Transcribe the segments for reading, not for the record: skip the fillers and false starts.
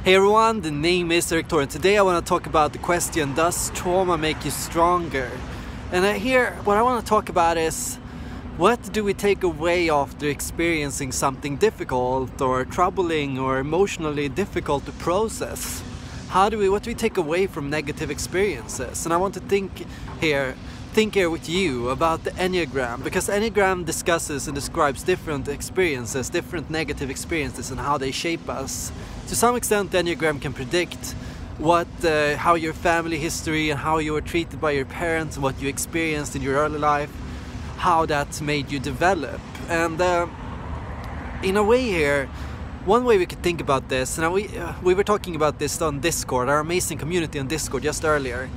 Hey everyone, the name is Erik, and today I want to talk about the question, does trauma make you stronger? And here, what I want to talk about is, what do we take away after experiencing something difficult or troubling or emotionally difficult to process? What do we take away from negative experiences? And I want to think here with you about the Enneagram, because Enneagram discusses and describes different experiences, different negative experiences, and how they shape us. To some extent, the Enneagram can predict how your family history and how you were treated by your parents, what you experienced in your early life, how that made you develop. And in a way here, one way we could think about this, and we were talking about this on Discord, our amazing community on Discord just earlier.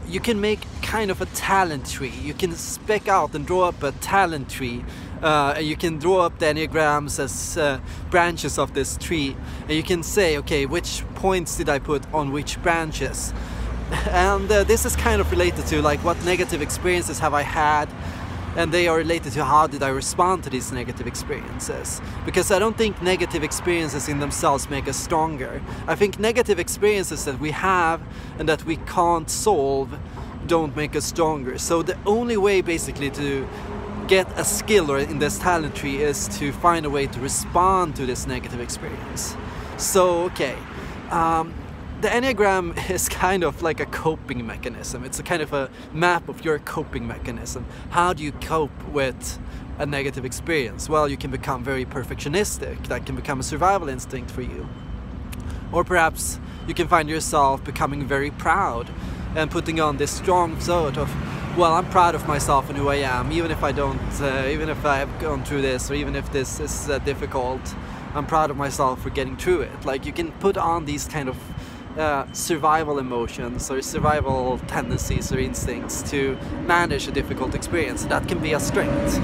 You can make kind of a talent tree. You can spec out and draw up a talent tree. And you can draw up the Enneagrams as branches of this tree. And you can say, okay, which points did I put on which branches? And this is kind of related to like what negative experiences have I had. And they are related to how did I respond to these negative experiences. Because I don't think negative experiences in themselves make us stronger. I think negative experiences that we have and that we can't solve don't make us stronger. So the only way basically to get a skill or in this talent tree is to find a way to respond to this negative experience. So okay, the Enneagram is kind of like a coping mechanism. It's a kind of a map of your coping mechanism. How do you cope with a negative experience? Well, you can become very perfectionistic. That can become a survival instinct for you. Or perhaps you can find yourself becoming very proud and putting on this strong sort of, well, I'm proud of myself and who I am, even if I don't, even if I have gone through this, or even if this is difficult, I'm proud of myself for getting through it. Like you can put on these kind of survival emotions or survival tendencies or instincts to manage a difficult experience. That can be a strength.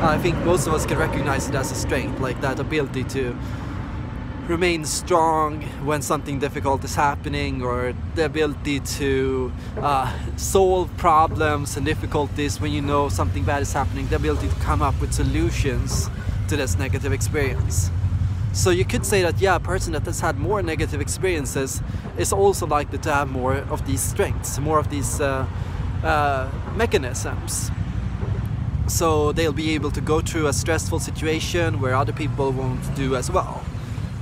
I think most of us can recognize it as a strength, like that ability to remain strong when something difficult is happening, or the ability to solve problems and difficulties when you know something bad is happening, the ability to come up with solutions to this negative experience. So you could say that, yeah, a person that has had more negative experiences is also likely to have more of these strengths, more of these mechanisms. So they'll be able to go through a stressful situation where other people won't do as well.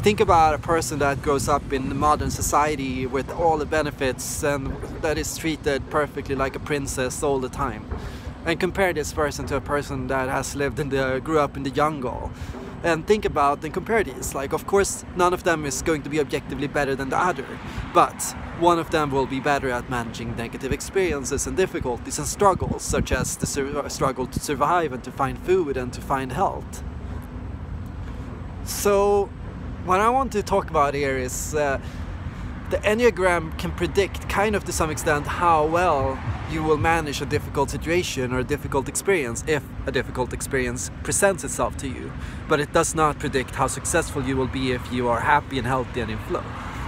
Think about a person that grows up in modern society with all the benefits and that is treated perfectly like a princess all the time. And compare this person to a person that has grew up in the jungle. And think about and compare these. Like, of course, none of them is going to be objectively better than the other, but one of them will be better at managing negative experiences and difficulties and struggles, such as the struggle to survive and to find food and to find health. So what I want to talk about here is the Enneagram can predict kind of to some extent how well you will manage a difficult situation or a difficult experience if a difficult experience presents itself to you. But it does not predict how successful you will be if you are happy and healthy and in flow.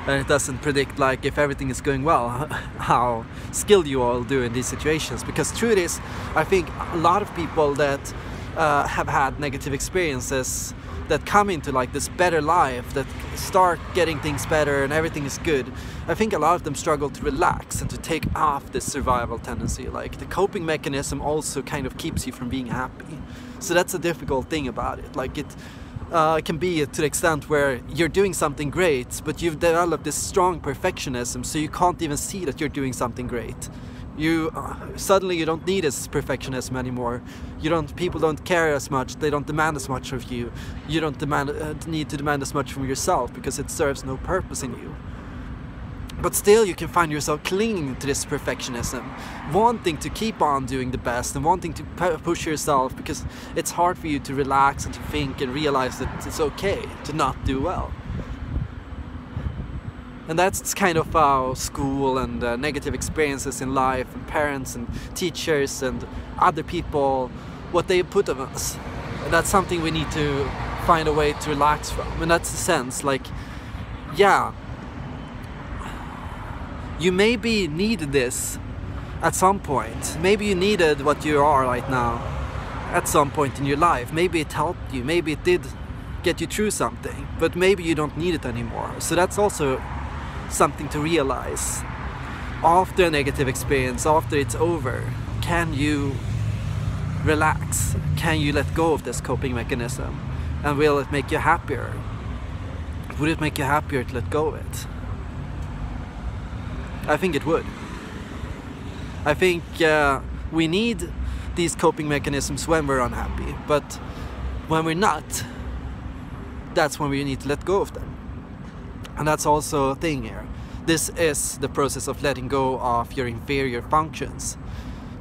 And it doesn't predict, like, if everything is going well, how skilled you all do in these situations. Because through it is, I think a lot of people that have had negative experiences that come into like this better life, that start getting things better and everything is good, I think a lot of them struggle to relax and to take off this survival tendency. Like the coping mechanism also kind of keeps you from being happy. So that's a difficult thing about it. Like it can be to the extent where you're doing something great, but you've developed this strong perfectionism, so you can't even see that you're doing something great. Suddenly you don't need this perfectionism anymore. People don't care as much. They don't demand as much of you. You don't need to demand as much from yourself because it serves no purpose in you. But still you can find yourself clinging to this perfectionism, wanting to keep on doing the best and wanting to push yourself because it's hard for you to relax and to think and realize that it's okay to not do well. And that's kind of how school and negative experiences in life and parents and teachers and other people, what they put on us. And that's something we need to find a way to relax from. And that's the sense, like, yeah, you maybe needed this at some point. Maybe you needed what you are right now at some point in your life. Maybe it helped you. Maybe it did get you through something, but maybe you don't need it anymore. So that's also something to realize. After a negative experience, after it's over, can you relax? Can you let go of this coping mechanism? And will it make you happier? Would it make you happier to let go of it? I think it would. I think we need these coping mechanisms when we're unhappy, but when we're not, that's when we need to let go of them. And that's also a thing here. This is the process of letting go of your inferior functions.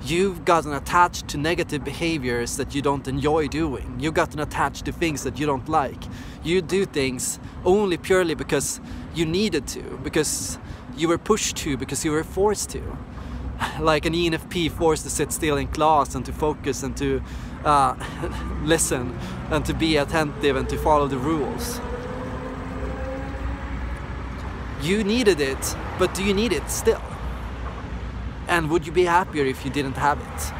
You've gotten attached to negative behaviors that you don't enjoy doing. You've gotten attached to things that you don't like. You do things only purely because you needed to, because you were pushed to, because you were forced to. Like an ENFP forced to sit still in class and to focus and to listen and to be attentive and to follow the rules. You needed it, but do you need it still? And would you be happier if you didn't have it?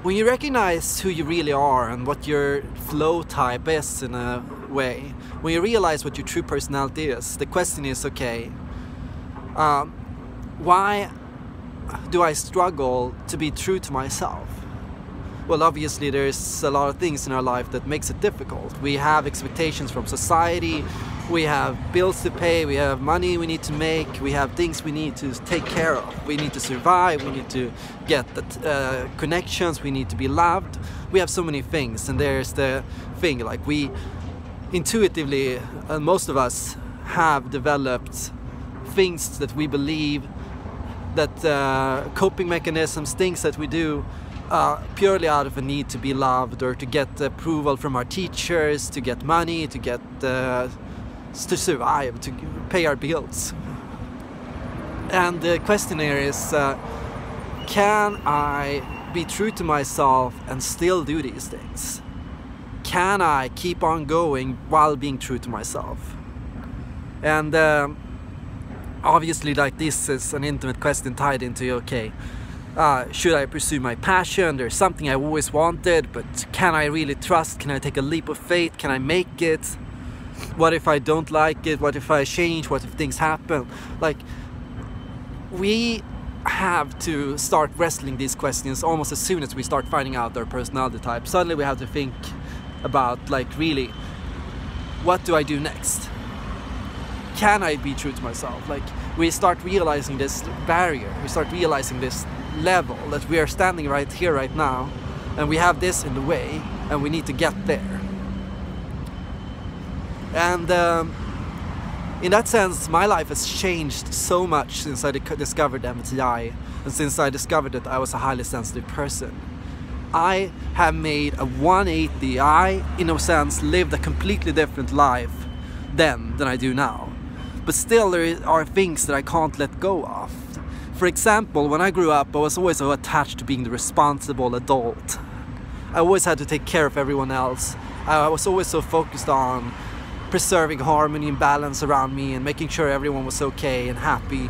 When you recognize who you really are and what your flow type is in a way, when you realize what your true personality is, the question is, okay, why do I struggle to be true to myself? Well, obviously there's a lot of things in our life that makes it difficult. We have expectations from society, we have bills to pay, we have money we need to make, we have things we need to take care of. We need to survive, we need to get the connections, we need to be loved. We have so many things, and there's the thing, like we intuitively, most of us have developed things that we believe, that coping mechanisms, things that we do purely out of a need to be loved or to get approval from our teachers, to get money, to get to survive, to pay our bills. And the question here is, can I be true to myself and still do these things? Can I keep on going while being true to myself? And obviously, like, this is an intimate question tied into, okay, should I pursue my passion? There's something I always wanted, but can I really trust? Can I take a leap of faith? Can I make it? What if I don't like it? What if I change? What if things happen? Like, we have to start wrestling these questions almost as soon as we start finding out our personality type. Suddenly we have to think about, like, really, what do I do next? Can I be true to myself? Like, we start realizing this barrier, we start realizing this level that we are standing right here, right now, and we have this in the way, and we need to get there. And in that sense, my life has changed so much since I discovered MBTI, and since I discovered that I was a highly sensitive person. I have made a 180. I, in a sense, lived a completely different life then than I do now. But still, there are things that I can't let go of. For example, when I grew up, I was always so attached to being the responsible adult. I always had to take care of everyone else. I was always so focused on preserving harmony and balance around me and making sure everyone was okay and happy.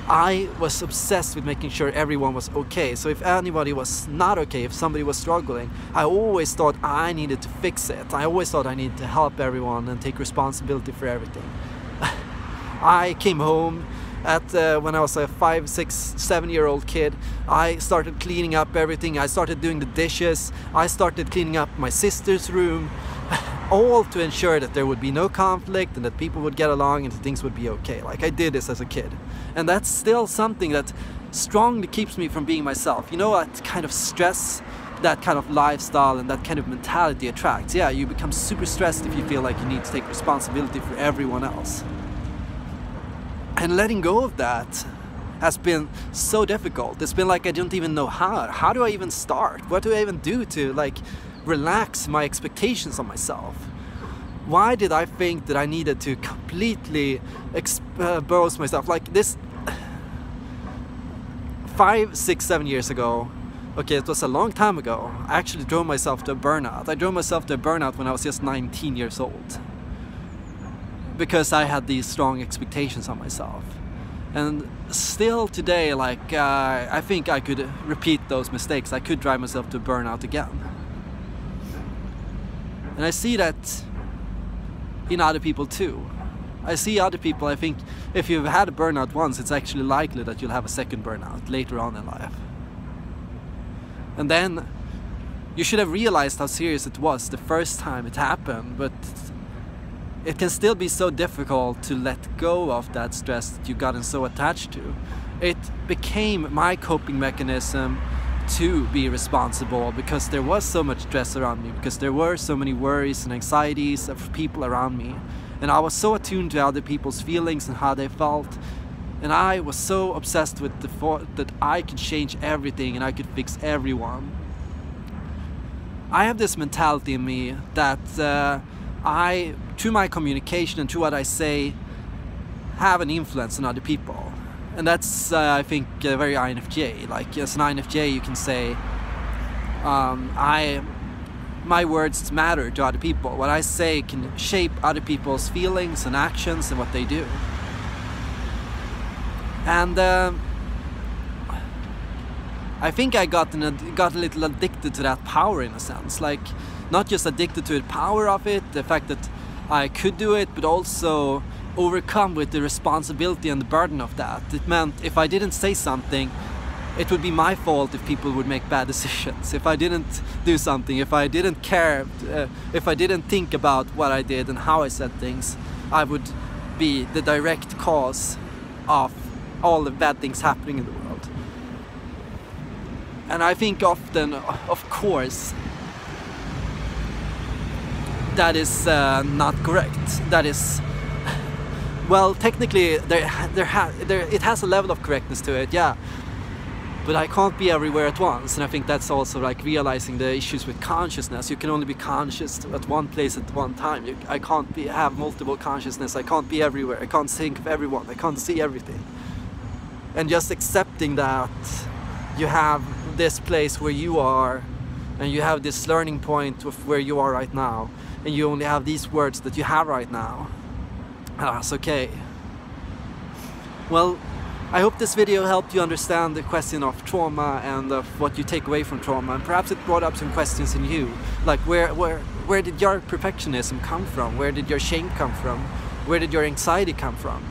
I was obsessed with making sure everyone was okay. So if anybody was not okay, if somebody was struggling, I always thought I needed to fix it. I always thought I needed to help everyone and take responsibility for everything. I came home at when I was a 5, 6, 7-year-old kid. I started cleaning up everything. I started doing the dishes. I started cleaning up my sister's room, all to ensure that there would be no conflict and that people would get along and that things would be okay. Like, I did this as a kid. And that's still something that strongly keeps me from being myself. You know what kind of stress that kind of lifestyle and that kind of mentality attracts? Yeah, you become super stressed if you feel like you need to take responsibility for everyone else. And letting go of that has been so difficult. It's been like I don't even know how. How do I even start? What do I even do to, like, relax my expectations on myself? Why did I think that I needed to completely expose myself? Like, this 5, 6, 7 years ago, okay, it was a long time ago, I actually drove myself to a burnout. I drove myself to a burnout when I was just 19 years old. Because I had these strong expectations on myself. And still today, like, I think I could repeat those mistakes. I could drive myself to burnout again. And I see that in other people too. I see other people, I think if you've had a burnout once, it's actually likely that you'll have a second burnout later on in life. And then you should have realized how serious it was the first time it happened, but it can still be so difficult to let go of that stress that you've gotten so attached to. It became my coping mechanism to be responsible because there was so much stress around me, because there were so many worries and anxieties of people around me. And I was so attuned to other people's feelings and how they felt. And I was so obsessed with the thought that I could change everything and I could fix everyone. I have this mentality in me that I, through my communication and through what I say, have an influence on other people. And that's, I think, very INFJ. Like, as an INFJ, you can say, my words matter to other people. What I say can shape other people's feelings and actions and what they do. And I think I got a little addicted to that power in a sense. Like, not just addicted to the power of it, the fact that I could do it, but also overcome with the responsibility and the burden of that. It meant if I didn't say something, it would be my fault if people would make bad decisions. If I didn't do something, if I didn't care, if I didn't think about what I did and how I said things, I would be the direct cause of all the bad things happening in the world. And I think often, of course, that is not correct. That is, well, technically it has a level of correctness to it, yeah. But I can't be everywhere at once, and I think that's also like realizing the issues with consciousness. You can only be conscious at one place at one time. I can't have multiple consciousness. I can't be everywhere. I can't think of everyone. I can't see everything. And just accepting that you have this place where you are, and you have this learning point of where you are right now, and you only have these words that you have right now. And that's okay. Well, I hope this video helped you understand the question of trauma and of what you take away from trauma, and perhaps it brought up some questions in you, like where did your perfectionism come from? Where did your shame come from? Where did your anxiety come from?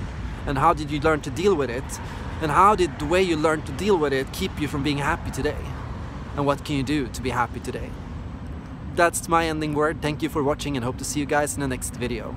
And how did you learn to deal with it? And how did the way you learned to deal with it keep you from being happy today? And what can you do to be happy today? That's my ending word. Thank you for watching and hope to see you guys in the next video.